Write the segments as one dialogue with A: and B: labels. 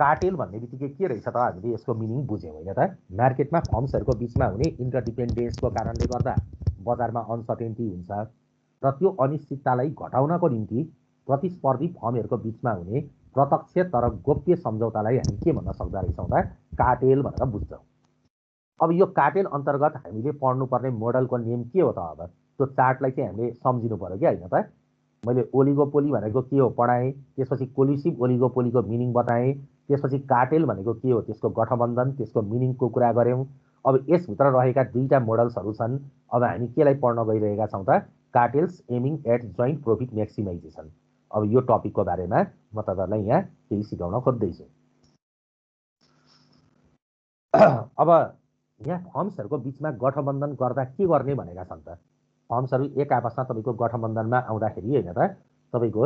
A: Cartel भन्ने बित्तिकै के रहेछ त हामीले यसको मिनिङ बुझ्यौँ होइन त। मार्केटमा फर्म्सहरूको बिचमा हुने इन्टरडिपेन्डेन्सको कारणले गर्दा बजारमा अनसर्टेन्टी हुन्छ र त्यो अनिश्चिततालाई घटाउनको निम्ति प्रतिस्पर्धी फर्महरूको बिचमा हुने प्रत्यक्ष तर गोप्य सम्झौतालाई हामी के भन्न सक्दो रहेछौँ त, कार्टेल भनेर बुझ्छौँ। अब यो कार्टेल अन्तर्गत हामीले पढ्नुपर्ने मोडलको नेम के हो त? अब त्यो चार्टलाई चाहिँ हामीले सम्झिनु पर्यो कि होइन त। मैले ओलिगोपोली भनेको के हो पढाएँ, त्यसपछि कोलिसिभ ओलिगोपोलीको मिनिङ बताएँ, त्यसपछि कार्टेल भनेको के हो त्यसको गठबन्धन, त्यसको मिनिङको कुरा गऱ्यौँ। अब यसभित्र रहेका दुईटा मोडल्सहरू छन्। अब हामी केलाई पढ्न गइरहेका छौँ त? Cartels aiming at joint profit maximization. अब यो टपिकको बारेमा म तपाईँहरूलाई यहाँ केही सिकाउन खोज्दैछु। अब यहाँ फर्म्सहरूको बिचमा गठबन्धन गर्दा के गर्ने भनेका छन् त? फर्म्सहरू एक आपसमा तपाईँको गठबन्धनमा आउँदाखेरि होइन त, तपाईँको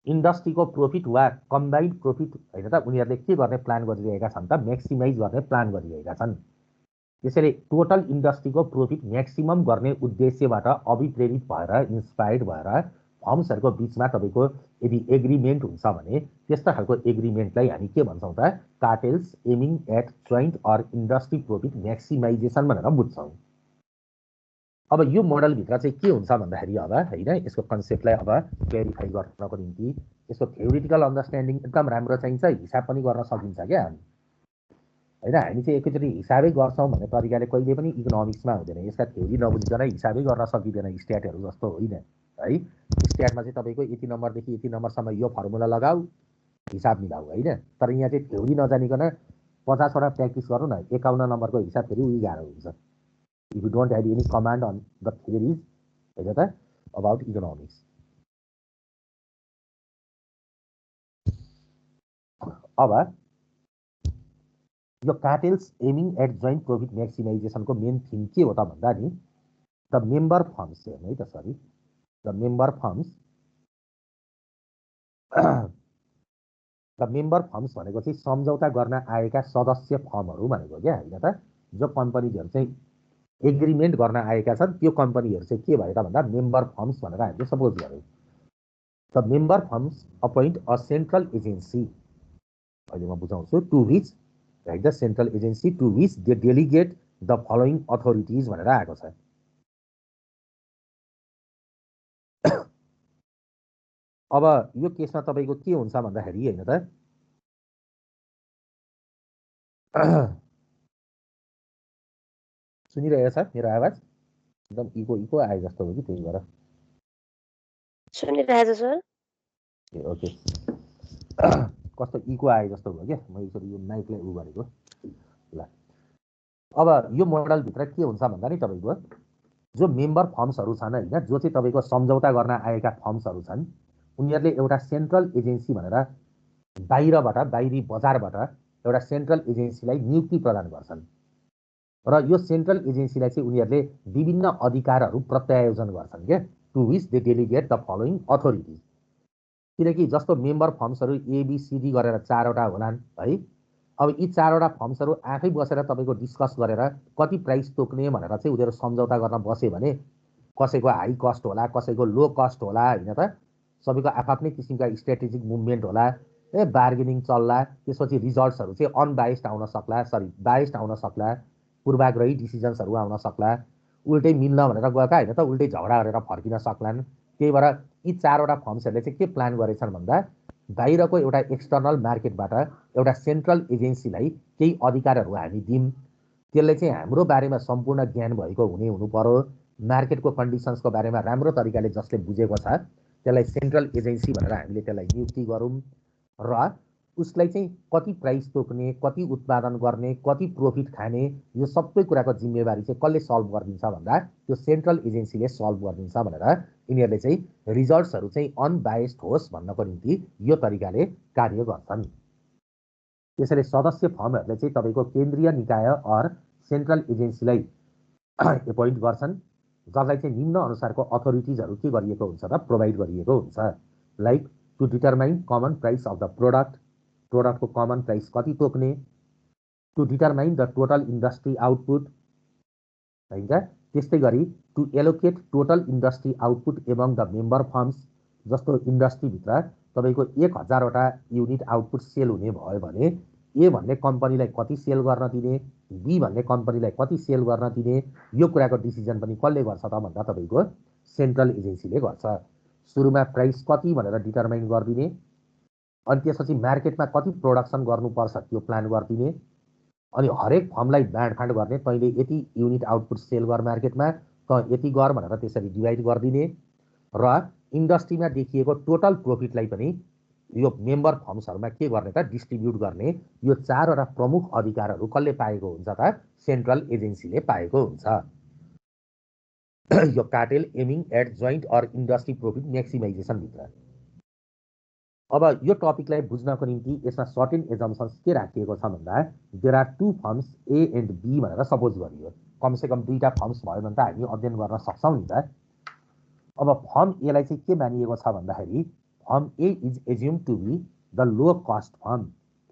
A: इन्डस्ट्रीको प्रोफिट वा कम्बाइन्ड प्रोफिट होइन त उनीहरूले के गर्ने प्लान गरिरहेका छन् त? म्याक्सिमाइज गर्ने प्लान गरिरहेका छन्। त्यसैले टोटल इन्डस्ट्रीको प्रोफिट म्याक्सिमम गर्ने उद्देश्यबाट अभिप्रेरित भएर, इन्सपायर्ड भएर फर्म्सहरूको बिचमा तपाईँको यदि एग्रिमेन्ट हुन्छ भने त्यस्तो खालको एग्रिमेन्टलाई हामी के भन्छौँ त? Cartels aiming at joint or industry profit maximization भनेर बुझ्छौँ। अब यो मोडलभित्र चाहिँ के हुन्छ भन्दाखेरि अब होइन यसको कन्सेप्टलाई अब क्ल्यारिफाई गर्नको निम्ति यसको थ्योरिटिकल अन्डरस्ट्यान्डिङ एकदम राम्रो चाहिन्छ। हिसाब पनि गर्न सकिन्छ क्या हामी होइन। हामी चाहिँ एकैचोटि हिसाबै गर्छौँ भन्ने तरिकाले कहिले पनि इकोनोमिक्समा हुँदैन। यसका थ्योरी नबुझिकन हिसाबै गर्न सकिँदैन, स्ट्याटहरू जस्तो होइन है। स्ट्याटमा चाहिँ तपाईँको यति नम्बरदेखि यति नम्बरसम्म यो फर्मुला लगाऊ, हिसाब मिलाऊ होइन। तर यहाँ चाहिँ थ्योरी नजानिकन 50वटा प्र्याक्टिस गर्नु न, 51 नम्बरको हिसाब फेरि उही गाह्रो हुन्छ। If you don't have any command on the theories about economics. अब यो cartels aiming at joint profit म्याक्सिमाइजेसनको मेन थिम के हो त भन्दा नि द मेम्बर फर्म्स हेर्नु है त, सरी द मेम्बर फर्म्स भनेको चाहिँ सम्झौता गर्न आएका सदस्य फर्महरू भनेको क्या होइन त। जो कम्पनीहरू चाहिँ एग्रिमेन्ट गर्न आएका छन् त्यो कम्पनीहरू चाहिँ के भयो त भन्दा मेम्बर फर्म्स भनेर हामीले सपोज गऱ्यौँ। The member firms appoint a central agency, अहिले म बुझाउँछु, to which right the central agency to which they delegate the following authorities भनेर आएको छ। अब यो केसमा तपाईँको के हुन्छ भन्दाखेरि होइन त, सुनिरहेको छ मेरो आवाज? एकदम इको आए जस्तो हो कि त्यही भएर
B: सुनिरहेको छ सर।
A: ओके, कस्तो इको आए जस्तो भयो क्या, म एकचोटि यो माइकलाई उ गरेको ल। अब यो मोडलभित्र के हुन्छ भन्दा नि तपाईँको जो मेम्बर फर्म्सहरू छन् होइन, जो चाहिँ तपाईँको सम्झौता गर्न आएका फर्म्सहरू छन्, उनीहरूले एउटा सेन्ट्रल एजेन्सी भनेर बाहिरी बजारबाट एउटा सेन्ट्रल एजेन्सीलाई नियुक्ति प्रदान गर्छन् र यो सेन्ट्रल एजेन्सीलाई चाहिँ उनीहरूले विभिन्न अधिकारहरू प्रत्यायोजन गर्छन् क्या, to which they delegate the following authorities. किनकि जस्तो मेम्बर फर्म्सहरू एबिसिडी गरेर 4वटा होलान् है। अब यी 4वटा फर्म्सहरू आफै बसेर तपाईँको डिस्कस गरेर कति प्राइस तोक्ने भनेर चाहिँ उनीहरू सम्झौता गर्न बस्यो भने कसैको हाई कस्ट होला, कसैको लो कस्ट होला होइन त, सबैको आफ्नै किसिमका स्ट्रेटेजिक मुभमेन्ट होला, बार्गेनिङ चल्ला, त्यसपछि रिजल्ट्सहरू चाहिँ अनबाइस्ड आउन सक्ला, बाइस्ड आउन सक्ला, पूर्वाग्रही डिसिजन्सहरू आउन सक्ला, उल्टै मिल्न भनेर गएका होइन त उल्टै झगडा गरेर फर्किन सक्लान्। त्यही भएर यी 4वटा फर्म्सहरूले चाहिँ के प्लान गरेछन् भन्दा बाहिरको एउटा एक्सटर्नल मार्केटबाट एउटा सेन्ट्रल एजेन्सीलाई केही अधिकारहरू हामी दिउँ, त्यसले चाहिँ हाम्रो बारेमा सम्पूर्ण ज्ञान भएको हुनु पर्यो, मार्केटको कन्डिसन्सको बारेमा राम्रो तरिकाले जसले बुझेको छ त्यसलाई सेन्ट्रल एजेन्सी भनेर हामीले त्यसलाई नियुक्ति गरौँ र उसलाई चाहिँ कति प्राइस तोक्ने, कति उत्पादन गर्ने, कति प्रोफिट खाने, यो सबै कुराको जिम्मेवारी चाहिँ कसले सल्भ गरिदिन्छ भन्दा त्यो सेन्ट्रल एजेन्सीले सल्भ गरिदिन्छ भनेर यिनीहरूले चाहिँ रिजल्ट्सहरू चाहिँ अनबाइस्ड होस् भन्नको निम्ति यो तरिकाले कार्य गर्छन्। त्यसैले सदस्य फर्महरूले चाहिँ तपाईँको केन्द्रीय निकाय अर सेन्ट्रल एजेन्सीलाई एपोइन्ट गर्छन्, जसलाई चाहिँ निम्न अनुसारको अथोरिटिजहरू के गरिएको हुन्छ र प्रोभाइड गरिएको हुन्छ। Like to determine common price of the प्रोडक्टको कमन प्राइस कति तोक्ने, to determine the total industry output होइन, त्यस्तै गरी to allocate total industry output among the member firms, जस्तो इन्डस्ट्रीभित्र तपाईको 1000 वटा युनिट आउटपुट सेल हुने भयो भने ए भन्ने कम्पनीलाई कति सेल गर्न दिने, बी भन्ने कम्पनीलाई कति सेल गर्न दिने, यो कुराको डिसिजन पनि कसले गर्छ त भन्दा तपाईको सेन्ट्रल एजेन्सीले गर्छ। सुरुमा प्राइस कति भनेर डिटरमाइन गरिदिने, अनि त्यसपछि मार्केटमा कति प्रोडक्सन गर्नुपर्छ त्यो प्लान गरिदिने, अनि हरेक फर्मलाई बाँडफाँड गर्ने, तैँले यति युनिट आउटपुट सेल गर मार्केटमा, त यति गर भनेर त्यसरी डिभाइड गरिदिने, र इन्डस्ट्रीमा देखिएको टोटल प्रोफिटलाई पनि यो मेम्बर फर्म्सहरूमा के गर्ने त डिस्ट्रिब्युट गर्ने। यो चारवटा प्रमुख अधिकारहरू कसले पाएको हुन्छ त सेन्ट्रल एजेन्सीले पाएको हुन्छ। यो cartel aiming at joint or industry profit maximization भित्र। अब यो टपिकलाई बुझ्नको निम्ति यसमा सर्टेन एजम्पसन्स के राखिएको छ भन्दा there are two firms A and B भनेर सपोज गरियो। कमसेकम दुईटा फर्म्स भयो भने त हामी अध्ययन गर्न सक्छौँ नि त। अब फर्म एलाई चाहिँ के मानिएको छ भन्दाखेरि firm A is assume to be the low cost firm.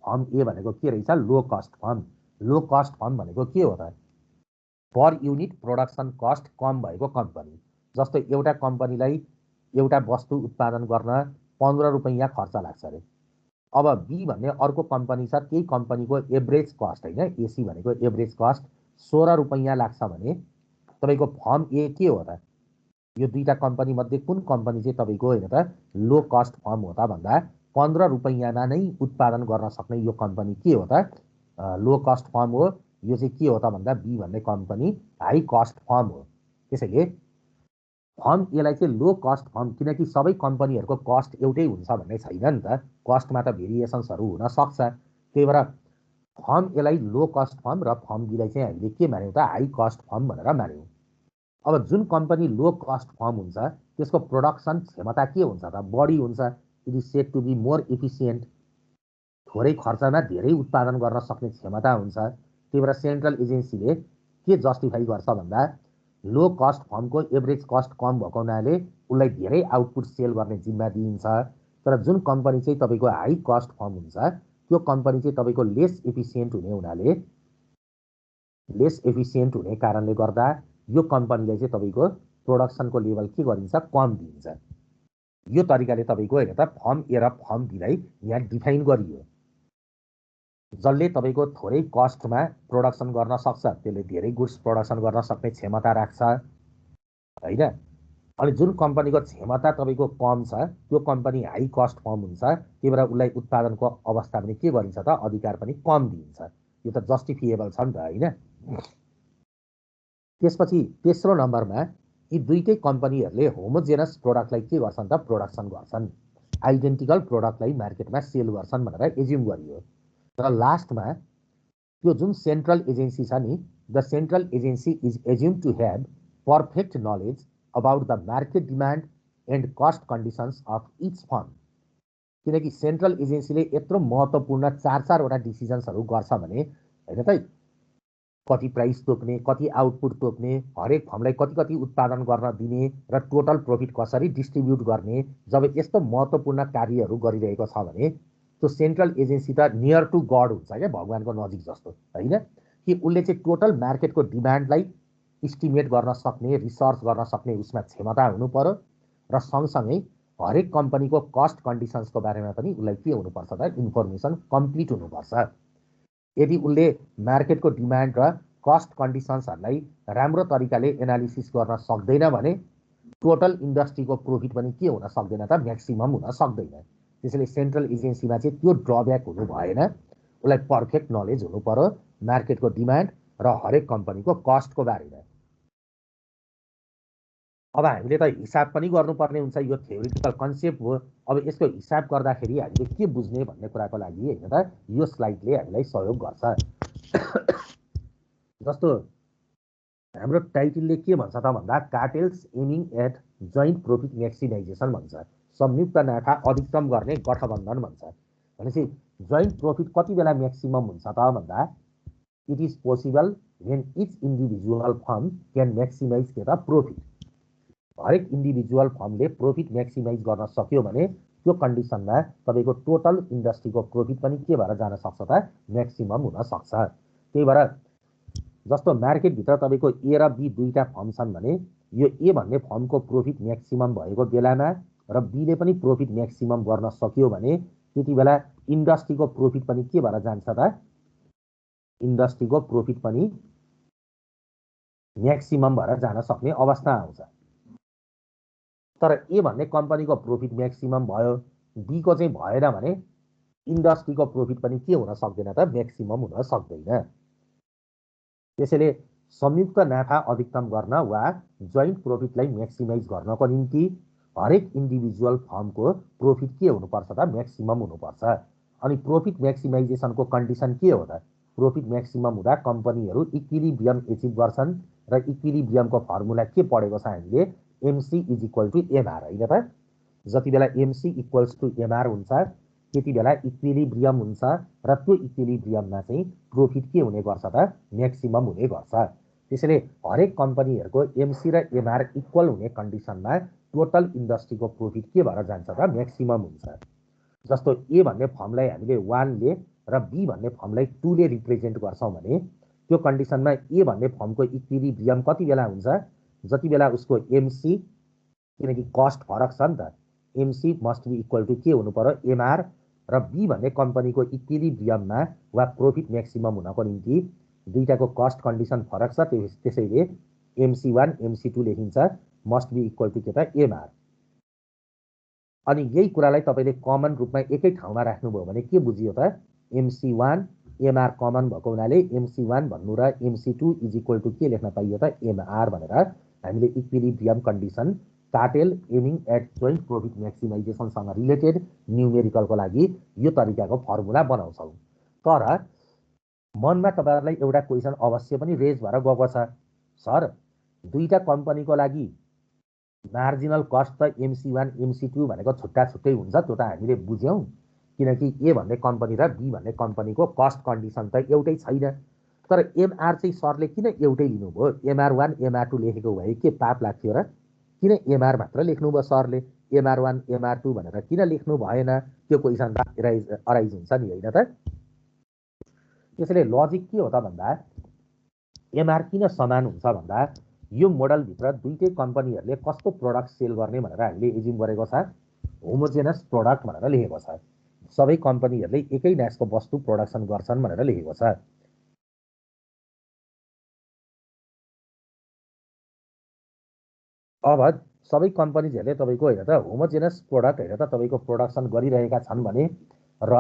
A: Firm A भनेको के रहेछ? Low cost firm. Low cost firm भनेको के हो त? पर युनिट प्रोडक्सन कस्ट कम भएको कम्पनी। जस्तो एउटा कम्पनीलाई एउटा वस्तु उत्पादन गर्न 15 रुपैयाँ खर्च लाग्छ अरे। अब बी भन्ने अर्को कम्पनी छ, त्यही कम्पनीको एभरेज कस्ट होइन, एसी भनेको एभरेज कस्ट 16 रुपैयाँ लाग्छ भने तपाईँको फर्म ए के हो त? यो दुईटा कम्पनी मध्ये कुन कम्पनी चाहिँ तपाईँको होइन त लो कस्ट फर्म हो त भन्दा 15 रुपैयाँमा नै उत्पादन गर्न सक्ने यो कम्पनी के हो त? लो कस्ट फर्म हो। यो चाहिँ के हो त भन्दा बी भन्ने कम्पनी हाई कस्ट फर्म हो। त्यसैले फर्म एलाई चाहिँ लो कस्ट फर्म, किनकि सबै कम्पनीहरूको कस्ट एउटै हुन्छ भन्ने छैन नि त, कस्टमा त भेरिएसन्सहरू हुन सक्छ। त्यही भएर फर्म एलाई लो कस्ट फर्म र फर्म बीलाई चाहिँ हामीले के मान्यौँ त हाई कस्ट फर्म भनेर मान्यौँ। अब जुन कम्पनी लो कस्ट फर्म हुन्छ त्यसको प्रोडक्सन क्षमता के हुन्छ त? बढी हुन्छ। It is said to be more efficient. थोरै खर्चमा धेरै उत्पादन गर्न सक्ने क्षमता हुन्छ। त्यही भएर सेन्ट्रल एजेन्सीले के जस्टिफाई गर्छ भन्दा लो कस्ट फर्मको एभरेज कस्ट कम भएको हुनाले उसलाई धेरै आउटपुट सेल गर्ने जिम्मा दिइन्छ। तर जुन कम्पनी चाहिँ तपाईँको हाई कस्ट फर्म हुन्छ त्यो कम्पनी चाहिँ तपाईँको लेस एफिसिएन्ट हुने हुनाले, लेस एफिसिएन्ट हुने कारणले गर्दा यो कम्पनीलाई चाहिँ तपाईँको प्रोडक्सनको लेभल के गरिन्छ? कम दिइन्छ। यो तरिकाले तपाईँको होइन त फर्म ए र फर्म बीलाई यहाँ डिफाइन गरियो। जसले तपाईँको थोरै कस्टमा प्रोडक्सन गर्न सक्छ त्यसले धेरै गुड्स प्रोडक्सन गर्न सक्ने क्षमता राख्छ होइन। अनि जुन कम्पनीको क्षमता तपाईँको कम छ त्यो कम्पनी हाई कस्ट फर्म हुन्छ। त्यही भएर उसलाई उत्पादनको अवस्था पनि के गरिन्छ त? अधिकार पनि कम दिइन्छ। यो त जस्टिफिएबल छ नि त होइन। त्यसपछि तेस्रो नम्बरमा यी दुईटै कम्पनीहरूले होमोजेनस प्रोडक्टलाई के गर्छन् त? प्रोडक्सन गर्छन्। आइडेन्टिकल प्रोडक्टलाई मार्केटमा सेल गर्छन् भनेर एज्युम गरियो। र लास्टमा त्यो जुन सेन्ट्रल एजेन्सी छ नि, the central agency is assume to have perfect knowledge about the market demand and cost conditions of each firm. किनकि सेन्ट्रल एजेन्सीले यत्रो महत्त्वपूर्ण 4-4वटा डिसिजन्सहरू गर्छ भने होइन त, कति प्राइस तोक्ने, कति आउटपुट तोक्ने, हरेक फर्मलाई कति कति उत्पादन गर्न दिने र टोटल प्रफिट कसरी डिस्ट्रिब्युट गर्ने। जब यस्तो महत्त्वपूर्ण कार्यहरू गरिरहेको छ भने त्यो सेन्ट्रल एजेन्सी त नियर टु गड हुन्छ क्या, भगवान्को नजिक जस्तो होइन। कि उसले चाहिँ टोटल मार्केटको डिमान्डलाई इस्टिमेट गर्न सक्ने, रिसर्च गर्न सक्ने उसमा क्षमता हुनु पर्यो र सँगसँगै हरेक कम्पनीको कस्ट कन्डिसन्सको बारेमा पनि उसलाई के हुनुपर्छ त? इन्फर्मेसन कम्प्लिट हुनुपर्छ। यदि उसले मार्केटको डिमान्ड र कस्ट कन्डिसन्सहरूलाई राम्रो तरिकाले एनालिसिस गर्न सक्दैन भने टोटल इन्डस्ट्रीको प्रोफिट पनि के हुन सक्दैन त? म्याक्सिमम हुन सक्दैन। त्यसैले सेन्ट्रल एजेन्सीमा चाहिँ त्यो ड्रब्याक हुनु भएन। उसलाई पर्फेक्ट नलेज हुनु पर्यो मार्केटको डिमान्ड र हरेक कम्पनीको कस्टको बारेमा। अब हामीले त हिसाब पनि गर्नुपर्ने हुन्छ। यो थ्योरिटिकल कन्सेप्ट हो। अब यसको हिसाब गर्दाखेरि हामीले के बुझ्ने भन्ने कुराको लागि होइन त यो स्लाइडले हामीलाई सहयोग गर्छ। जस्तो हाम्रो टाइटलले के भन्छ त भन्दा cartels aiming at joint profit maximization भन्छ। संयुक्त नाफा अधिकतम गर्ने गठबन्धन भन्छ। भनेपछि जोइन्ट प्रोफिट कति बेला म्याक्सिमम हुन्छ त भन्दा it is possible when each individual form can maximise के त? प्रोफिट। हरेक इन्डिभिजुअल फर्मले प्रोफिट म्याक्सिमाइज गर्न सक्यो भने त्यो कन्डिसनमा तपाईँको टोटल इन्डस्ट्रीको प्रोफिट पनि के भएर जान सक्छ त? म्याक्सिमम हुन सक्छ। त्यही भएर जस्तो मार्केटभित्र तपाईँको ए र बी दुईटा फर्म छन् भने यो ए भन्ने फर्मको प्रोफिट म्याक्सिमम भएको बेलामा र बीले पनि प्रॉफिट म्याक्सिमम गर्न सक्यो भने त्यति बेला इन्डस्ट्रीको प्रॉफिट पनि के भएर जान्छ त? इन्डस्ट्रीको प्रॉफिट पनि म्याक्सिमम भएर जान सक्ने अवस्था आउँछ। तर ए भन्ने कम्पनीको प्रॉफिट म्याक्सिमम भयो, बी को चाहिँ भएन भने इन्डस्ट्रीको प्रॉफिट पनि के हुन सक्दैन त? म्याक्सिमम हुन सक्दैन। त्यसैले संयुक्त नाफा अधिकतम गर्न वा जोइन्ट प्रॉफिटलाई म्याक्सिमाइज गर्नको निम्ति हरेक इन्डिभिजुअल फर्मको प्रॉफिट के हुनुपर्छ त? म्याक्सिमम हुनुपर्छ। अनि प्रॉफिट म्याक्सिमाइजेसनको कन्डिसन के हो त? प्रॉफिट म्याक्सिमम हुँदा कम्पनीहरू इक्विलिब्रियम एचिभ गर्छन् र इक्विलिब्रियमको फर्मुला के पढेको छ हामीले? MC is equal to MR होइन त? जति बेला MC इक्वल्स टु MR हुन्छ त्यति बेला इक्विलिब्रियम हुन्छ र त्यो इक्विलिब्रियममा चाहिँ प्रॉफिट के हुने गर्छ त? म्याक्सिमम हुने गर्छ। त्यसैले हरेक कम्पनीहरूको MC र MR इक्वल हुने कन्डिसनमा टोटल इन्डस्ट्रीको प्रॉफिट के भएर जान्छ त? म्याक्सिमम हुन्छ। जस्तो ए भन्ने फर्मलाई हामीले 1 ले र बी भन्ने फर्मलाई 2 ले रिप्रेजेन्ट गर्छौँ भने त्यो कन्डिसनमा ए भन्ने फर्मको इक्विलिब्रियम कति बेला हुन्छ? जति बेला उसको MC, किनकि कस्ट फरक छ नि त, MC must be equal to के हुनु पर्यो? MR, र बी भन्ने कम्पनीको इक्विलिब्रियममा वा प्रॉफिट म्याक्सिमम हुनको निम्ति दुईटाको कस्ट कन्डिसन फरक छ, त्यसैले MC1 MC2 लेखिन्छ, मस्ट बी इक्वल टु के त? MR। अनि यही कुरालाई तपाईँले कमन रूपमा एकै ठाउँमा राख्नुभयो भने के बुझियो त? MC1 MR कमन भएको हुनाले MC1 भन्नु र MC2 इज इक्वल टु के लेख्न पाइयो त? MR भनेर हामीले equilibrium condition cartel aiming at joint profit म्याक्सिमाइजेसनसँग रिलेटेड न्युमेरिकलको लागि यो तरिकाको फर्मुला बनाउँछौँ। तर मनमा तपाईँहरूलाई एउटा क्वेसन अवश्य पनि रेज भएर गएको छ, सर दुईटा कम्पनीको लागि मार्जिनल कस्ट त MC1 MC2 भनेको छुट्टा छुट्टै हुन्छ, त्यो त हामीले बुझ्यौँ, किनकि ए भन्ने कम्पनी र बी भन्ने कम्पनीको कस्ट कन्डिसन त एउटै छैन। तर MR चाहिँ सरले किन एउटै लिनुभयो? MR1 MR2 लेखेको भए के पाप लाग्थ्यो र? किन MR मात्र लेख्नुभयो सरले? MR1 MR2 भनेर किन लेख्नु भएन? त्यो क्वेसन अराइज हुन्छ नि होइन त? त्यसैले लजिक के हो त भन्दा MR किन समान हुन्छ भन्दा यो मोडलभित्र दुईटै कम्पनीहरूले कस्तो प्रोडक्ट सेल गर्ने भनेर हामीले एज्युम गरेको छ? होमोजेनस प्रोडक्ट भनेर लेखेको छ। सबै कम्पनीहरूले एकै न्यासको वस्तु प्रोडक्सन गर्छन् भनेर लेखेको छ। अब सबै कम्पनीजहरूले तपाईँको होइन त होमोजेनस प्रोडक्ट होइन त तपाईँको प्रोडक्सन गरिरहेका छन् भने र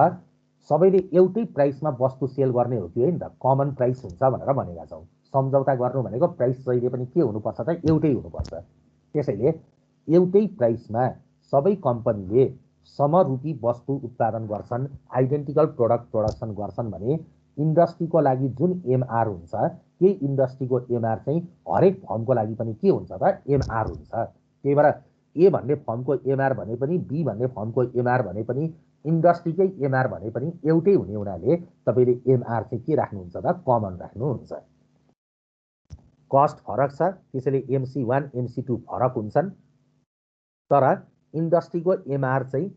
A: सबैले एउटै प्राइसमा वस्तु सेल गर्ने हो कि होइन त? कमन प्राइस हुन्छ भनेर भनेका छौँ। सम्झौता गर्नु भनेको प्राइस जहिले पनि के हुनुपर्छ त? एउटै हुनुपर्छ। त्यसैले एउटै प्राइसमा सबै कम्पनीले समरूपी वस्तु उत्पादन गर्छन्, आइडेन्टिकल प्रोडक्ट प्रोडक्सन गर्छन् भने इन्डस्ट्रीको लागि जुन MR हुन्छ त्यही इन्डस्ट्रीको MR चाहिँ हरेक फर्मको लागि पनि के हुन्छ त? MR हुन्छ। त्यही भएर ए भन्ने फर्मको MR भने पनि बी भन्ने फर्मको MR भने पनि इन्डस्ट्रीकै MR भने पनि एउटै हुने हुनाले तपाईँले MR चाहिँ के राख्नुहुन्छ त? कमन राख्नुहुन्छ। कस्ट फरक छ त्यसैले MC1 MC2 फरक हुन्छन्, तर इन्डस्ट्रीको MR चाहिँ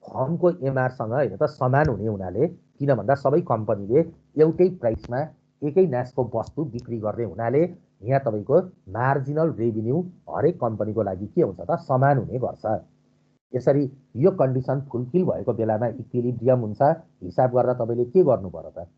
A: फर्मको MRसँग होइन त समान हुने हुनाले, किन भन्दा सबै कम्पनीले एउटै प्राइसमा एकै न्यासको वस्तु बिक्री गर्ने हुनाले यहाँ तपाईँको मार्जिनल रेभिन्यू हरेक कम्पनीको लागि के हुन्छ त? समान हुने गर्छ। यसरी यो कन्डिसन फुलफिल भएको बेलामा इक्विलिब्रियम हुन्छ। हिसाब गर्दा तपाईँले के गर्नु पर्यो त?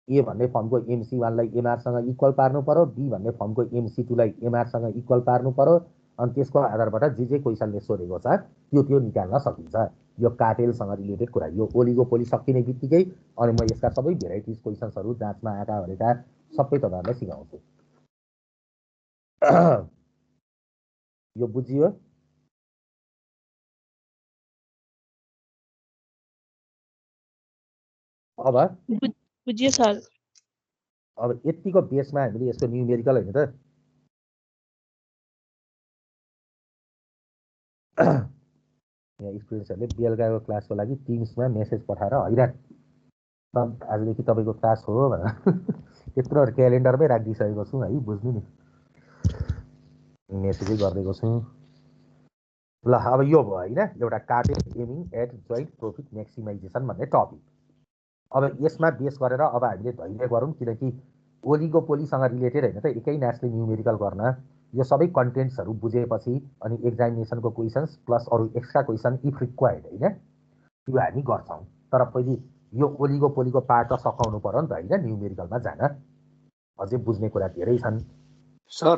A: ए भन्ने फर्मको MC1लाई MRसँग इक्वल पार्नु पर्यो, बी भन्ने फर्मको MC2लाई MRसँग इक्वल पार्नु पर्यो, अनि त्यसको आधारबाट जे क्वेसनले सोधेको छ त्यो निकाल्न सकिन्छ। यो कार्टेलसँग रिलेटेड कुरा, यो ओलिगोपोली सकिने बित्तिकै अनि म यसका सबै भेराइटिज क्वेसन्सहरू जाँचमा आएका भनेका सबै तपाईँहरूलाई सिकाउँछु। यो बुझियो? अब
B: बुझियो सर।
A: अब यतिको बेसमा हामीले यसको न्युमेरिकल होइन त यहाँ स्टुडेन्ट्सहरूले बेलुकाको क्लासको लागि टिम्समा मेसेज पठाएर हैरान, आजदेखि तपाईँको क्लास हो भनेर यत्रो क्यालेन्डरमै राखिदिइसकेको छु है, बुझ्नु नि, मेसेजै गरिदिएको छु। ल अब यो भयो होइन एउटा cartel aiming at joint profit maximization भन्ने टपिक। अब यसमा बेस गरेर अब हामीले धैर्य गरौँ, किनकि ओलिगोपोलीसँग रिलेटेड होइन त एकै न्यासले न्युमेरिकल गर्न यो सबै कन्टेन्ट्सहरू बुझेपछि अनि एक्जामिनेसनको क्वेसन्स प्लस अरू एक्स्ट्रा क्वेसन इफ रिक्वायर्ड होइन यो हामी गर्छौँ। तर पहिले यो ओलीको पोलीको पार्ट त सकाउनु पर्यो नि त होइन न्युमेरिकलमा जान। अझै बुझ्ने कुरा धेरै छन्
B: सर।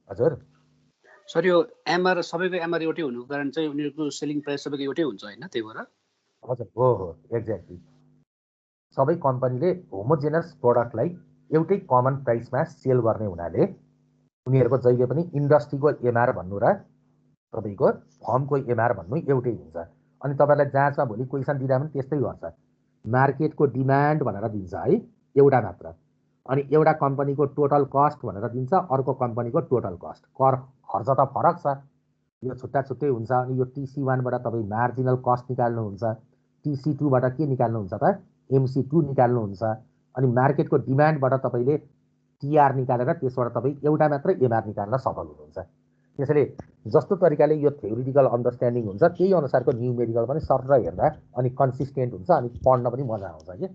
A: हजुर
B: सर यो एमआर सबैको एमआर एउटै हुनुको कारण चाहिँ उनीहरूको सेलिङ प्राइस सबैको एउटै हुन्छ होइन त्यही भएर?
A: हजुर हो एक्ज्याक्टली। सबै कम्पनीले होमोजेनस प्रडक्टलाई एउटै कमन प्राइसमा सेल गर्ने हुनाले उनीहरूको जहिले पनि इन्डस्ट्रीको एमआर भन्नु र तपाईँको फर्मको एमआर भन्नु एउटै हुन्छ। अनि तपाईँलाई जाँचमा भोलि क्वेसन दिँदा पनि त्यस्तै गर्छ, मार्केटको डिमान्ड भनेर दिन्छ है एउटा मात्र, अनि एउटा कम्पनीको टोटल कस्ट भनेर दिन्छ, अर्को कम्पनीको टोटल कस्ट खर्च त फरक छ, यो छुट्टा छुट्टै हुन्छ। अनि यो TC1बाट तपाईँ मार्जिनल कस्ट निकाल्नुहुन्छ, TC2बाट के निकाल्नुहुन्छ त MC2 निकाल्नुहुन्छ, अनि मार्केटको डिमान्डबाट तपाईँले TR निकालेर त्यसबाट तपाईँ एउटा मात्र एमआर निकाल्न सफल हुनुहुन्छ। त्यसैले जस्तो तरिकाले यो थ्योरिटिकल अन्डरस्ट्यान्डिङ हुन्छ त्यही अनुसारको न्युमेरिकल पनि सर हेर्दा अनि कन्सिस्टेन्ट हुन्छ अनि पढ्न पनि मजा आउँछ कि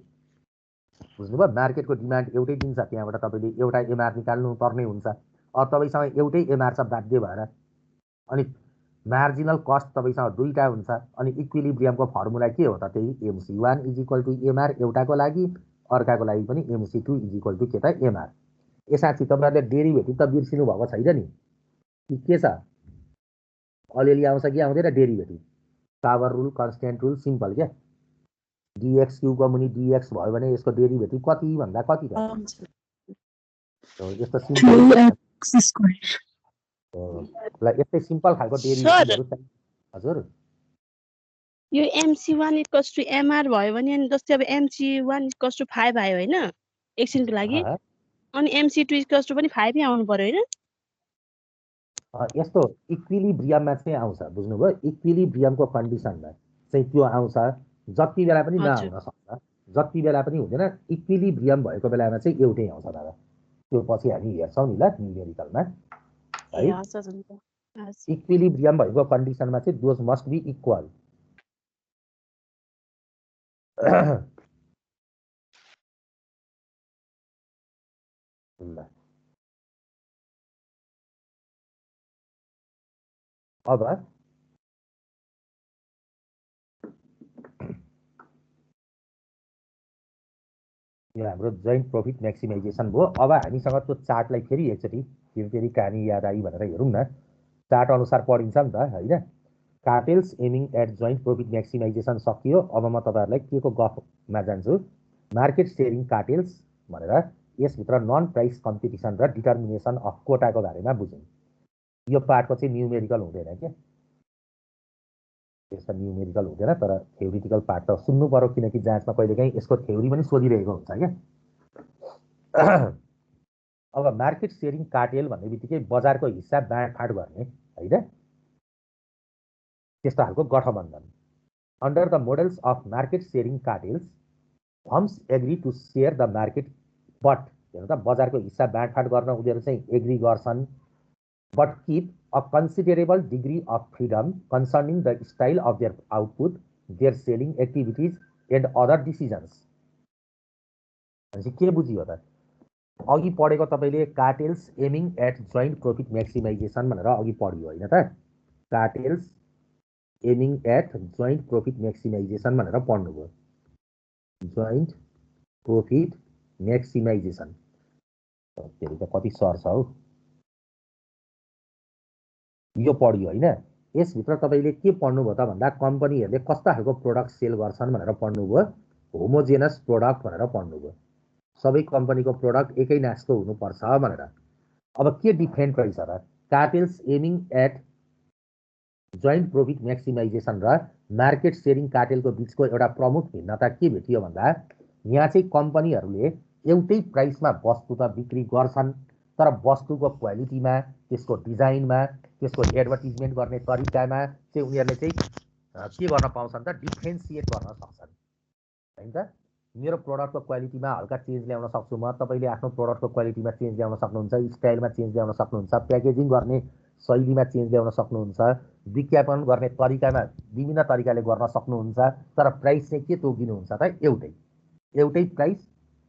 A: बुझ्नुभयो। मार्केटको डिमान्ड एउटै दिन्छ, त्यहाँबाट तपाईँले एउटा एमआर निकाल्नु पर्ने हुन्छ। अब तपाईँसँग एउटै एमआर छ बाध्य भएर, अनि मार्जिनल कस्ट तपाईँसँग दुईटा हुन्छ, अनि इक्विलिब्रियमको फर्मुला के हो त त्यही MC1 = एमआर एउटाको लागि, अर्काको लागि पनि MC2 = के त एमआर। साँच्ची तपाईँहरूले डेरिभेटिभ त बिर्सिनु भएको छैन नि के छ? अलिअलि आउँछ कि आउँदैन derivative? Power rule, constant rule, simple क्या। dx क्युबको मुनि dx भयो भने यसको डेरिभेटिभ कति भन्दा कति त यस्तो सिम्पल ल यस्तै सिम्पल खालको डेरिभेटिभहरु चाहिँ। हजुर
C: यो MC1 = MR भयो भने अनि जस्तै अब MC1 = 5 आयो हैन एकछिनको लागि, अनि MC2 = पनि 5 नै आउनु पर्यो हैन?
A: यस्तो इक्विलिब्रियममा चाहिँ आउँछ बुझ्नुभयो। इक्विलिब्रियमको कन्डिसनमा चाहिँ त्यो आउँछ, जति बेला पनि नआउन सक्छ, जति बेला पनि हुँदैन। इक्विलिब्रियम भएको बेलामा चाहिँ एउटै आउँछ दादा, त्यो पछि हामी हेर्छौँ नि ल न्युमेरिकलमा है। इक्विलिब्रियम भएको कन्डिसनमा चाहिँ दोज मस्ट बी इक्वल। अब यो हाम्रो जोइन्ट प्रॉफिट मैक्सिमाइजेसन भयो। अब हामीसँग त्यो चार्टलाई फेरि एकचोटि फेरि कहानी याद आई भनेर हेरौँ न। चार्ट अनुसार पढिन्छ नि त हैन। Cartels aiming at joint profit maximization सकियो। अब म तपाईहरुलाई के को गफमा जान्छु, मार्केट शेयरिङ कार्टेल्स भनेर यसभित्र नन प्राइस कम्पिटिसन र डिटर्मिनेसन अफ कोटाको बारेमा बुझौँ। यो पार्टको चाहिँ न्युमेरिकल हुँदैन के, यसको न्युमेरिकल हुँदैन, तर थ्योरिटिकल पार्ट त सुन्नु पर्यो, किनकि जाँचमा कहिलेकाहीँ यसको थ्योरी पनि सोधिरहेको हुन्छ क्या। अब मार्केट शेयरिङ कार्टेल भन्ने बित्तिकै बजारको हिस्सा बाँडफाँड गर्ने हैन, त्यस्तो खालको गठबन्धन। Under the models of market sharing cartels firms agree to share the market, but हेर्नु त बजारको हिस्सा बाँडफाँड गर्न उनीहरू चाहिँ एग्री गर्छन्, but keep a considerable degree of freedom concerning the style of their output, their selling activities and other decisions. के बुझियो त? अघि पढेको तपाईले cartels aiming at joint profit maximization भनेर अघि पढियो हैन त? Cartels aiming at joint profit maximization भनेर पढ्नुभयो। जोइन्ट प्रॉफिट मैक्सिमाइजेसन फेरि त कति सर्छ हौ, यो पढियो हैन। यसभित्र तपाईले के पढ्नुभयो त भन्दा कम्पनीहरुले कस्ता खालको प्रोडक्ट सेल गर्छन् भनेर पढ्नुभयो। होमोजेनस प्रोडक्ट भनेर पढ्नुभयो। सबै कम्पनीको प्रोडक्ट एकै नासको हुनुपर्छ भनेर। अब के डिफरेन्ट रहेछ र cartels aiming at joint profit maximization र मार्केट शेयरिङ कार्टेलको बीचको एउटा प्रमुख भिन्नता के भेटियो भन्दा यहाँ चाहिँ कम्पनीहरुले एउटै प्राइसमा वस्तु त बिक्री गर्छन्, तर वस्तुको क्वालिटीमा, त्यसको डिजाइनमा, त्यसको एडभर्टिजमेन्ट गर्ने तरिकामा चाहिँ उनीहरूले चाहिँ के गर्न पाउँछन् त डिफ्रेन्सिएट गर्न सक्छन् हैन त। मेरो प्रोडक्टको क्वालिटीमा हल्का चेन्ज ल्याउन सक्छु म, तपाईले आफ्नो प्रोडक्टको क्वालिटीमा चेन्ज ल्याउन सक्नुहुन्छ, स्टाइलमा चेन्ज ल्याउन सक्नुहुन्छ, प्याकेजिङ गर्ने शैलीमा चेन्ज ल्याउन सक्नुहुन्छ, विज्ञापन गर्ने तरिकामा विभिन्न तरिकाले गर्न सक्नुहुन्छ, तर प्राइस चाहिँ के तोकिनुहुन्छ त एउटै प्राइस,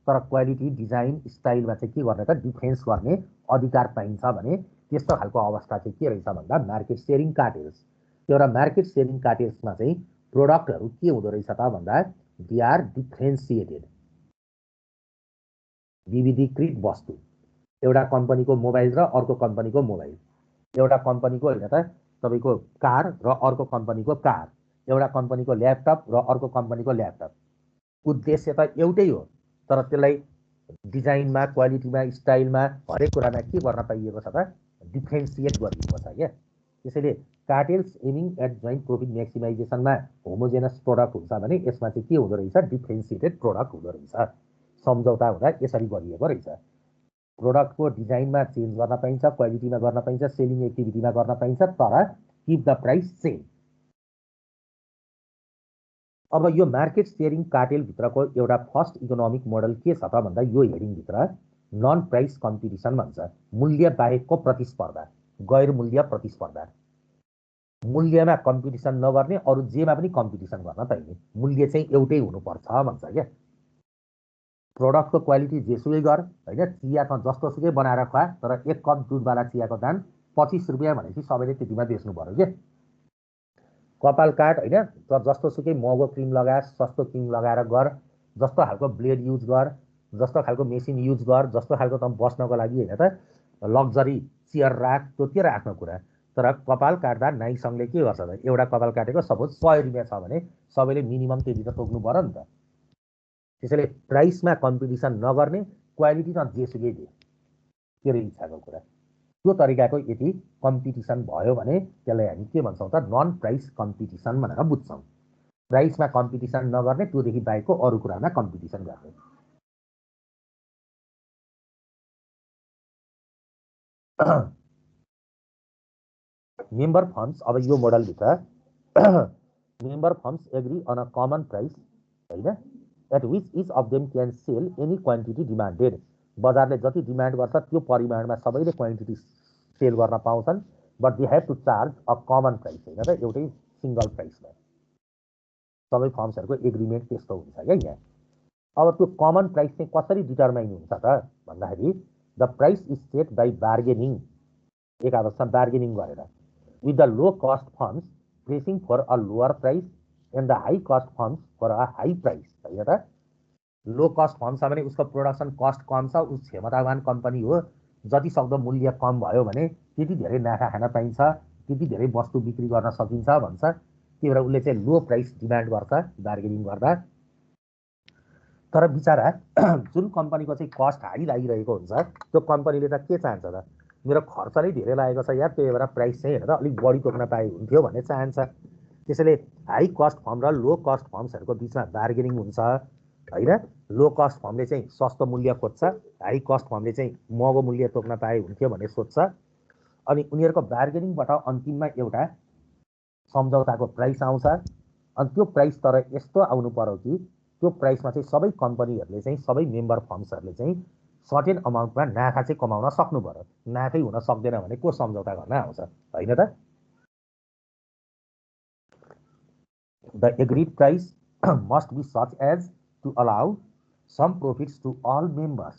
A: तर क्वालिटी, डिजाइन, स्टाइलमा चाहिँ के गर्ने त डिफरेन्स गर्ने अधिकार पाइन्छ भने त्यस्तो खालको अवस्था चाहिँ के रहेछ भन्दा मार्केट सेयरिङ कार्टेल्स। एउटा मार्केट सेयरिङ कार्टेल्समा चाहिँ प्रोडक्टहरू के हुँदो रहेछ त भन्दा दे आर डिफ्रेन्सिएटेड, विविधीकृत वस्तु। एउटा कम्पनीको मोबाइल र अर्को कम्पनीको मोबाइल, एउटा कम्पनीको होइन त तपाईँको कार र अर्को कम्पनीको कार, एउटा कम्पनीको ल्यापटप र अर्को कम्पनीको ल्यापटप। उद्देश्य त एउटै हो, तर त्यसलाई डिजाइनमा, क्वालिटीमा, स्टाइलमा, हरेक कुरामा के गर्न पाइएको छ त डिफ्रेन्सिएट गरिएको छ क्या। त्यसैले cartels aiming at joint profit म्याक्सिमाइजेसनमा होमोजेनस प्रोडक्ट हुन्छ भने यसमा चाहिँ के हुँदो रहेछ, डिफ्रेन्सिएटेड प्रोडक्ट हुँदो रहेछ। सम्झौता हुँदा यसरी गरिएको रहेछ। प्रोडक्टको डिजाइनमा चेन्ज गर्न पाइन्छ, क्वालिटीमा गर्न पाइन्छ, सेलिङ एक्टिभिटीमा गर्न पाइन्छ, तर किप द प्राइस सेम। अब यो मार्केट सेयरिङ कार्टेलभित्रको एउटा फर्स्ट इकोनोमिक मोडल के छ त भन्दा यो हेडिङभित्र नन प्राइस कम्पिटिसन भन्छ। मूल्य बाहेकको प्रतिस्पर्धा, गैर मूल्य प्रतिस्पर्धा। मूल्यमा कम्पिटिसन नगर्ने, अरू जेमा पनि कम्पिटिसन गर्न पाइने, मूल्य चाहिँ एउटै हुनुपर्छ भन्छ क्या। प्रोडक्टको क्वालिटी जेसुकै गर होइन, चिया त जस्तोसुकै बनाएर खुवा, तर एक कप दुधवाला चियाको दाम 25 रुपियाँ भनेपछि सबैले त्यतिमा बेच्नु पर्यो क्या। कपाल काट होइन, त जस्तोसुकै महँगो क्रिम लगा, सस्तो क्रिम लगाएर गर, जस्तो खालको ब्लेड युज गर, जस्तो खालको मेसिन युज गर, जस्तो खालको त बस्नको लागि होइन त लग्जरी चेयर राख, त्यो के आफ्नो कुरा। तर कपाल काट्दा नाइसँगले के गर्छ त, एउटा कपाल काटेको सपोज 100 रुपियाँ छ भने सबैले मिनिमम त्यति त तोक्नु पर्यो नि त। त्यसैले प्राइसमा कम्पिटिसन नगर्ने, क्वालिटी त जेसुकै दे, तेरो इच्छाको कुरा। त्यो तरिकाको यदि कम्पिटिसन भयो भने त्यसलाई हामी के भन्छौँ त, नन प्राइस कम्पिटिसन भनेर बुझ्छौँ। प्राइसमा कम्पिटिसन नगर्ने, त्योदेखि बाहेकको अरू कुरामा कम्पिटिसन गर्ने। मेम्बर फर्म्स, अब यो मोडलभित्र member firms agree on a common price होइन, at which each of them can sell any quantity demanded. बजारले जति डिमान्ड गर्छ त्यो परिमाणमा सबैले क्वान्टिटी सेल गर्न पाउँछन्, but they have to charge a common price, होइन त एउटै सिङ्गल प्राइसमा। सबै फर्म्सहरूको एग्रिमेन्ट त्यस्तो हुन्छ क्या यहाँ। अब त्यो कमन प्राइस चाहिँ कसरी डिटर्माइन हुन्छ त भन्दाखेरि the price is set by bargaining, एक आपसमा बार्गेनिङ गरेर, with the low cost firms pressing for a lower price and the high cost firms for a high price, होइन त। लो कस्ट फर्म छ भने उसको प्रोडक्सन कस्ट कम छ, उस क्षमतावान कम्पनी हो, जति सक्दो मूल्य कम भयो भने त्यति धेरै नाफा खान पाइन्छ, त्यति धेरै वस्तु बिक्री गर्न सकिन्छ भन्छ। त्यही भएर उसले चाहिँ लो प्राइस डिमान्ड गर्छ बार्गेनिङ गर्दा। तर बिचरा जुन कम्पनीको चाहिँ कस्ट हाई लागिरहेको हुन्छ त्यो कम्पनीले त के चाहन्छ त, मेरो खर्च नै धेरै लागेको छ यार, त्यही भएर प्राइस चाहिँ हेरेर अलिक बढी तोक्न पाए हुन्थ्यो भन्ने चाहन्छ। त्यसैले हाई कस्ट फर्म र लो कस्ट फर्म्सहरूको बिचमा बार्गेनिङ हुन्छ होइन। लो कस्ट फर्मले चाहिँ सस्तो मूल्य खोज्छ, हाई कस्ट फर्मले चाहिँ महँगो मूल्य तोक्न पाए हुन्थ्यो भन्ने सोध्छ। अनि उनीहरूको बार्गेनिङबाट अन्तिममा एउटा सम्झौताको प्राइस आउँछ। अनि त्यो प्राइस तर यस्तो आउनु पर्यो कि त्यो प्राइसमा चाहिँ सबै कम्पनीहरूले चाहिँ, सबै मेम्बर फर्म्सहरूले चाहिँ सर्टेन अमाउन्टमा नाफा चाहिँ कमाउन सक्नु पर्यो। नाफै हुन सक्दैन भने को सम्झौता गर्न आउँछ, होइन त। The agreed price must be such as to allow some profits to all members.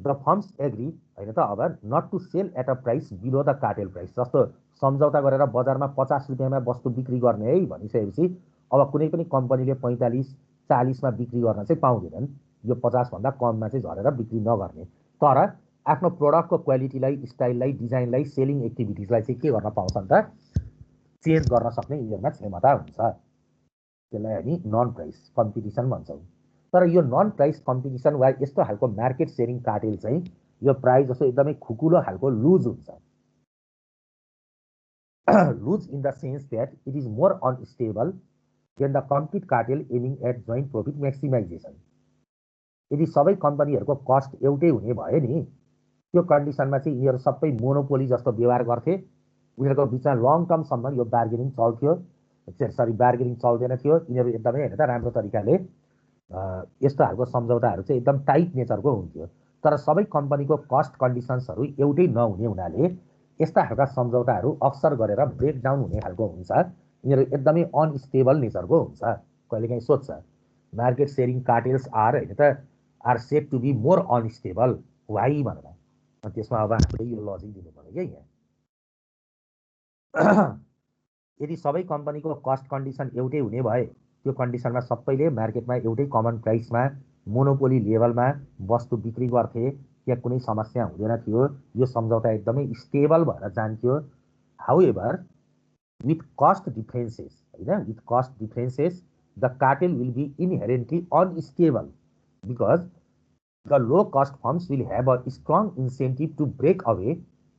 A: The firms agree होइन त अब not to sell at a price below the cartel price। जस्तो सम्झौता गरेर बजारमा 50 रुपियाँमा वस्तु बिक्री गर्ने है भनिसकेपछि अब कुनै पनि कम्पनीले 45-40मा बिक्री गर्न चाहिँ पाउँदैनन्। यो 50 भन्दा कममा चाहिँ झरेर बिक्री नगर्ने, तर आफ्नो प्रोडक्टको क्वालिटीलाई, स्टाइललाई, डिजाइनलाई, सेलिङ एक्टिभिटिजलाई चाहिँ के गर्न पाउँछन् त, चेन्ज गर्न सक्ने यिनीहरूमा क्षमता हुन्छ। त्यसलाई हामी नन प्राइस कम्पिटिसन भन्छौँ। तर यो नन प्राइस कम्पिटिसन वा यस्तो खालको मार्केट सेयरिङ कार्टेल चाहिँ यो प्राइस जस्तो एकदमै खुकुलो खालको लुज हुन्छ। Loose in the sense that it is more unstable than the complete cartel aiming at joint profit maximization. यदि सबै कम्पनीहरूको कस्ट एउटै हुने भयो नि, त्यो कन्डिसनमा चाहिँ यिनीहरू सबै मोनोपोली जस्तो व्यवहार गर्थे। उनीहरूको बिचमा लङ टर्मसम्म यो बार्गेनिङ चल्थ्यो, बार्गेनिङ चल्दैन थियो। यिनीहरू एकदमै होइन त राम्रो तरिकाले यस्तो खालको सम्झौताहरू चाहिँ एकदम टाइट नेचरको हुन्थ्यो। तर सबै कम्पनीको कस्ट कन्डिसन्सहरू एउटै नहुने हुनाले यस्ता खालका सम्झौताहरू अक्सर गरेर ब्रेकडाउन हुने खालको हुन्छ। यिनीहरू एकदमै अनस्टेबल नेचरको हुन्छ। कहिलेकाहीँ सोध्छ मार्केट सेयरिङ कार्टेल्स आर होइन त are set to be more unstable, why भनेर। अनि त्यसमा अब आफूले यो लजिक दिनु पर्यो क्या यहाँ यदि सबै कम्पनीको कस्ट कन्डिसन एउटै हुने भए त्यो कन्डिसनमा सबैले मार्केटमा एउटै कमन प्राइसमा मोनोपोली लेभलमा वस्तु बिक्री गर्थे, त्यहाँ कुनै समस्या हुँदैन थियो, यो सम्झौता एकदमै स्टेबल भएर जान्थ्यो। However with cost differences, with cost differences, the cartel will be inherently unstable because the low-cost firms will have a strong incentive to break away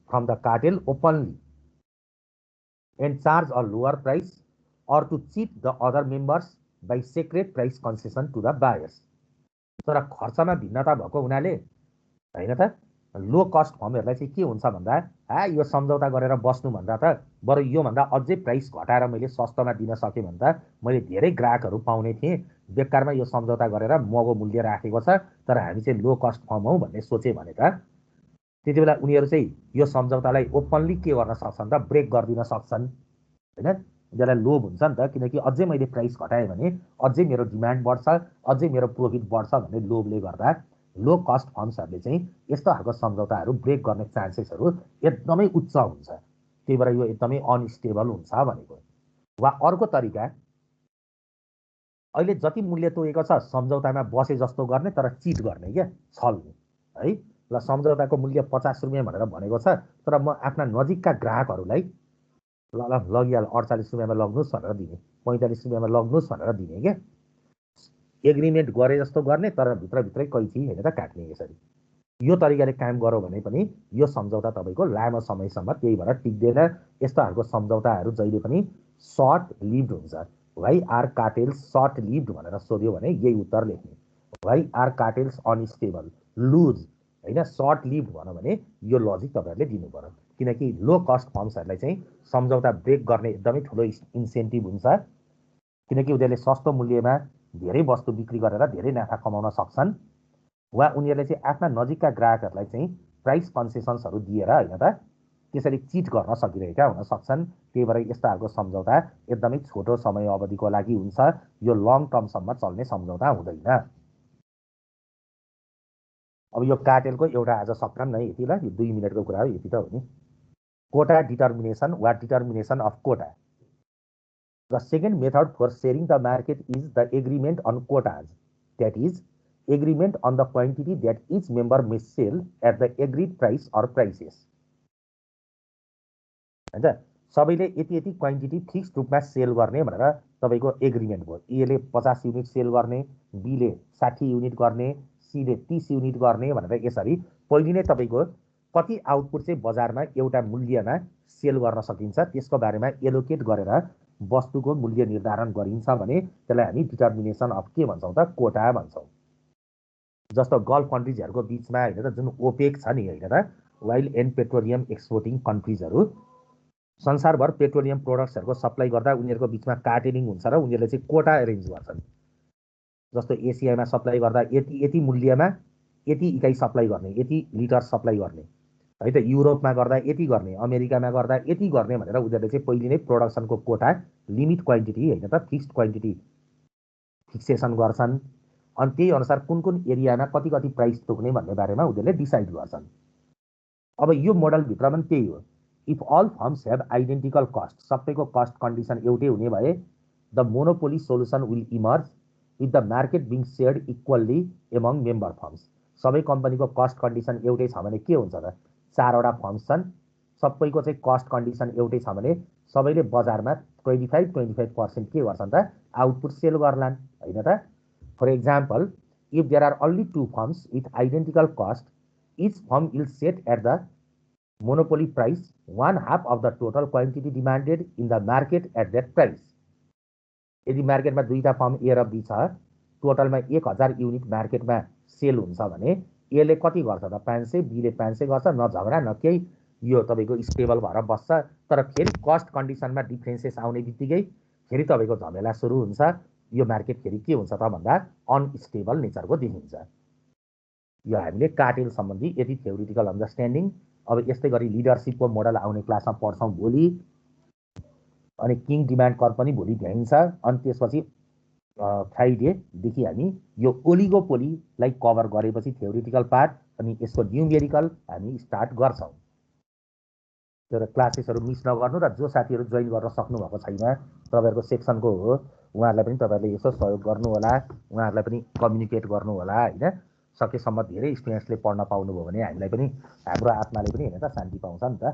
A: from the cartel openly and charge a lower price or to cheat the other members by secret price concession to the buyers. तर खर्चमा भिन्नता भएको हुनाले हैन त लो cost फर्महरूलाई चाहिँ के हुन्छ भन्दा यो सम्झौता गरेर बस्नु भन्दा त बरु यो भन्दा अझै प्राइस घटाएर मैले सस्तोमा दिन सके भन्दा मैले धेरै ग्राहकहरू पाउने थिएँ, बेकारमा यो सम्झौता गरेर महँगो मूल्य राखेको छ, तर हामी चाहिँ लो कस्ट फर्म हौ भन्ने सोचे भने त त्यति बेला उनीहरू चाहिँ यो सम्झौतालाई ओपनली के गर्न सक्छन् त ब्रेक गरिदिन सक्छन् हैन। उनीहरूलाई लोभ हुन्छ नि त, किनकि अझै मैले प्राइस घटाएँ भने अझै मेरो डिमान्ड बढ्छ, अझै मेरो प्रोफिट बढ्छ भन्ने लोभले गर्दा लो कस्ट फर्म्सहरूले चाहिँ यस्तो खालको सम्झौताहरू ब्रेक गर्ने चान्सेसहरू एकदमै उच्च हुन्छ। त्यही भएर यो एकदमै अनस्टेबल हुन्छ भनेको। वा अर्को तरिका, अहिले जति मूल्य तोकेको छ सम्झौतामा बसे जस्तो गर्ने तर चिट गर्ने क्या, छल्ने है। ल सम्झौताको मूल्य 50 रुपियाँ भनेर भनेको छ, तर म आफ्ना नजिकका ग्राहकहरूलाई लगिहाल 48 रुपियाँमा लग्नुहोस् भनेर दिने, 45 रुपियाँमा लग्नुहोस् भनेर दिने क्या। एग्रिमेन्ट गरे जस्तो गर्ने तर भित्रभित्रै कैची होइन त काट्ने। यसरी यो तरिकाले काम गरौँ भने पनि यो सम्झौता तपाईँको लामो समयसम्म त्यही भएर टिक्दैन। यस्तो खालको सम्झौताहरू जहिले पनि सर्ट लिभ्ड हुन्छ। Why are cartels short lived भनेर सोध्यो भने यही उत्तर लेख्ने, why are cartels unstable loose होइन, सर्ट लिभ्ड भनौँ भने यो लजिक तपाईँहरूले दिनु पर्यो। किनकि लो कस्ट फर्म्सहरूलाई चाहिँ सम्झौता ब्रेक गर्ने एकदमै ठुलो इन्सेन्टिभ हुन्छ, किनकि उनीहरूले सस्तो मूल्यमा धेरै वस्तु बिक्री गरेर धेरै नाफा कमाउन सक्छन्। वा उनीहरूले चाहिँ आफ्ना नजिकका ग्राहकहरूलाई चाहिँ प्राइस कन्सेसन्सहरू दिएर होइन त त्यसरी चिट गर्न सकिरहेका हुन सक्छन्। त्यही भएर यस्ता खालको सम्झौता एकदमै छोटो समय अवधिको लागि हुन्छ, यो लङ टर्मसम्म चल्ने सम्झौता हुँदैन। अब यो कार्टेलको एउटा आज सकाम नै यति, ल यो 2 मिनटको कुरा हो, यति त हो नि। कोटा डिटर्मिनेसन वा determination of quota. The second method for sharing the market is the agreement on quotas, that is, agreement on the quantity that each member may sell at the agreed price or prices. हैन, सबैले यति यति quantity fix रूपमा sale गर्ने भनेर तपाईँको agreement भयो। एले 50 युनिट सेल गर्ने, बीले 60 युनिट गर्ने, सीले 30 युनिट गर्ने भनेर यसरी पहिले नै तपाईँको कति आउटपुट चाहिँ बजारमा एउटा मूल्यमा सेल गर्न सकिन्छ त्यसको बारेमा एलोकेट गरेर वस्तुको मूल्य निर्धारण गरिन्छ भने त्यसलाई हामी डिटर्मिनेसन अफ के भन्छौँ त, कोटा भन्छौँ। जस्तो गल्फ कन्ट्रिजहरूको बिचमा होइन त जुन ओपेक छ नि होइन त, ओइल एन्ड पेट्रोलियम एक्सपोर्टिङ कन्ट्रिजहरू संसारभर पेट्रोलियम प्रोडक्ट्सहरूको सप्लाई गर्दा उनीहरूको बिचमा कार्टेलिङ हुन्छ र उनीहरूले चाहिँ कोटा एरेन्ज गर्छन्। जस्तो एसियामा सप्लाई गर्दा यति मूल्यमा यति इकाइ सप्लाई गर्ने, यति लिटर सप्लाई गर्ने है त, युरोपमा गर्दा यति गर्ने, अमेरिकामा गर्दा यति गर्ने भनेर उनीहरूले चाहिँ पहिले नै प्रोडक्सनको कोटा लिमिट क्वान्टिटी होइन त फिक्स्ड क्वान्टिटी फिक्सेसन गर्छन्। अनि त्यही अनुसार कुन कुन एरियामा कति कति प्राइस तोक्ने भन्ने बारेमा उनीहरूले डिसाइड गर्छन्। अब यो मोडलभित्र पनि त्यही हो। If all firms have identical cost, सबैको कस्ट कन्डिसन एउटै हुने भए the monopoly solution will emerge with the market being shared equally among member firms. सबै कम्पनीको कस्ट कन्डिसन एउटै छ भने के हुन्छ त, 4वटा फर्म्स छन्, सबैको चाहिँ कस्ट कन्डिसन एउटै छ भने सबैले बजारमा 25% के गर्छन् त, आउटपुट सेल गर्लान् होइन त। For example, if there are only 2 firms with identical cost, each firm will set at the monopoly price 1/2 of the total quantity demanded in the market at that price. यदि मार्केटमा दुईटा form ए र be छ, टोटलमा 1000 unit मार्केटमा sale हुन्छ भने एले कति गर्छ त 500, बीले 500 गर्छ, न झगडा न केही, यो तपाईँको स्टेबल भएर बस्छ। तर फेरि कस्ट कन्डिसनमा डिफ्रेन्सेस आउने बित्तिकै फेरि तपाईँको झमेला सुरु हुन्छ। यो मार्केट फेरि के हुन्छ त भन्दा अनस्टेबल नेचरको देखिन्छ। यो हामीले कार्टेल सम्बन्धी यति थ्योरिटिकल अन्डरस्ट्यान्डिङ। अब यस्तै गरी लिडरसिपको मोडल आउने क्लासमा पढ्छौँ भोलि, अनि किङ डिमान्ड कर्भ पनि भोलि भ्याइन्छ। अनि त्यसपछि फ्राइडेदेखि हामी यो ओलिगोपोलीलाई कभर गरेपछि थ्योरिटिकल पार्ट अनि यसको न्युमेरिकल हामी स्टार्ट गर्छौँ। त्यो क्लासेसहरू मिस नगर्नु र जो साथीहरू जोइन गर्न सक्नुभएको छैन तपाईँहरूको सेक्सनको हो उहाँहरूलाई पनि तपाईँहरूले यसो सहयोग गर्नु होला, उहाँहरूलाई पनि कम्युनिकेट गर्नु होला होइन। सकेसम्म धेरै स्टुडेन्ट्सले पढ्न पाउनुभयो भने हामीलाई पनि हाम्रो आत्माले पनि हेर्न त शान्ति पाउँछ नि त।